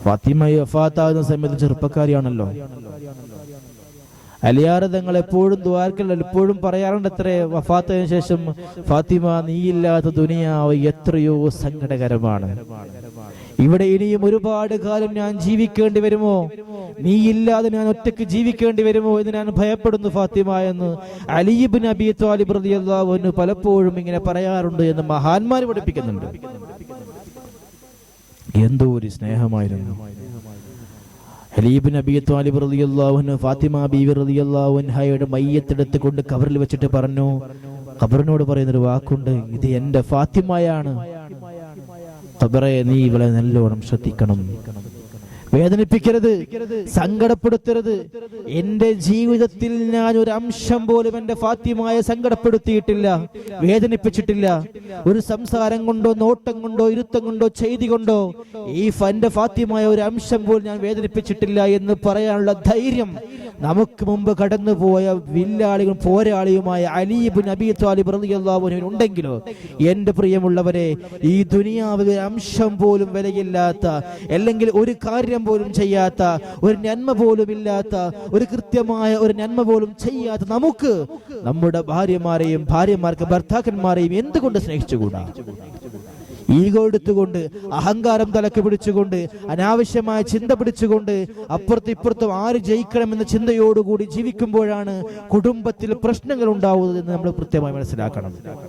ഫാത്തിമ വഫാത്താകുന്ന സമയത്ത് ചെറുപ്പക്കാരിയാണല്ലോ. അലിയാർ തങ്ങൾ എപ്പോഴും ദ്വാരക്കൽ എപ്പോഴും പറയാറുണ്ട്, അത്രേ വഫാത്തതിനു ശേഷം, ഫാത്തിമ നീയില്ലാത്ത ദുനിയാവ് എത്രയോ സങ്കടകരമാണ്. ഇവിടെ ഇനിയും ഒരുപാട് കാലം ഞാൻ ജീവിക്കേണ്ടി വരുമോ? നീയില്ലാതെ ഞാൻ ഒറ്റയ്ക്ക് ജീവിക്കേണ്ടി വരുമോ എന്ന് ഞാൻ ഭയപ്പെടുന്നു ഫാത്തിമ എന്ന് അലി ഇബ്നു അബീ ത്വാലിബ് റളിയല്ലാഹു അൻഹു പലപ്പോഴും ഇങ്ങനെ പറയാറുണ്ട് എന്ന് മഹാന്മാർ പഠിപ്പിക്കുന്നുണ്ട്. എന്തോ ഒരു സ്നേഹമായിരുന്നു. അലി ഇബ്നു അബീ ത്വാലിബ് റളിയല്ലാഹു അൻഹു ഫാത്തിമ ബീവി റളിയല്ലാഹു അൻഹയുടെ മയ്യത്തെടുത്ത് കൊണ്ട് കബറിൽ വെച്ചിട്ട് പറഞ്ഞു, ഖബറിനോട് പറയുന്നൊരു വാക്കുണ്ട്, ഇത് എന്റെ ഫാത്തിമയാണ്. ഖബറേ, നീ ഇവളെ നല്ലോണം ശ്രദ്ധിക്കണം, വേദനിപ്പിക്കരുത്, സങ്കടപ്പെടുത്തരുത്. എന്റെ ജീവിതത്തിൽ ഞാൻ ഒരു അംശം പോലും എന്റെ ഫാത്തിമയെ സങ്കടപ്പെടുത്തിയിട്ടില്ല, വേദനിപ്പിച്ചിട്ടില്ല. ഒരു സംസാരം കൊണ്ടോ നോട്ടം കൊണ്ടോ ഇരുത്തം കൊണ്ടോ ചെയ്തി കൊണ്ടോ എന്റെ ഫാത്തിമയെ ഒരു അംശം പോലും ഞാൻ വേദനിപ്പിച്ചിട്ടില്ല എന്ന് പറയാനുള്ള ധൈര്യം നമുക്ക് മുമ്പ് കടന്നുപോയ വില്ലാളികളും പോരാളിയുമായ അലി ഇബ്നു അബീ ത്വാലിബ് റളിയല്ലാഹു അൻഹു ഉണ്ടെങ്കിലോ, എന്റെ പ്രിയമുള്ളവരെ, ഈ ദുനിയാവിലെ അംശം പോലും വിലയില്ലാത്ത, അല്ലെങ്കിൽ ഒരു കാര്യം പോലും ചെയ്യാത്ത, ഒരു നന്മ പോലും ഇല്ലാത്ത, ഒരു കൃത്യമായ ഒരു നന്മ പോലും ചെയ്യാത്ത നമുക്ക് നമ്മുടെ ഭാര്യമാരെയും ഭാര്യമാർക്ക് ഭർത്താക്കന്മാരെയും എന്തുകൊണ്ട് സ്നേഹിച്ചുകൂടാ? ഈഗോ എടുത്തുകൊണ്ട്, അഹങ്കാരം തലക്ക് പിടിച്ചുകൊണ്ട്, അനാവശ്യമായ ചിന്ത പിടിച്ചുകൊണ്ട്, അപ്പുറത്തും ഇപ്പുറത്തും ആര് ജയിക്കണമെന്ന ചിന്തയോടുകൂടി ജീവിക്കുമ്പോഴാണ് കുടുംബത്തിൽ പ്രശ്നങ്ങൾ ഉണ്ടാവുന്നത് എന്ന് നമ്മൾ കൃത്യമായി മനസ്സിലാക്കണം.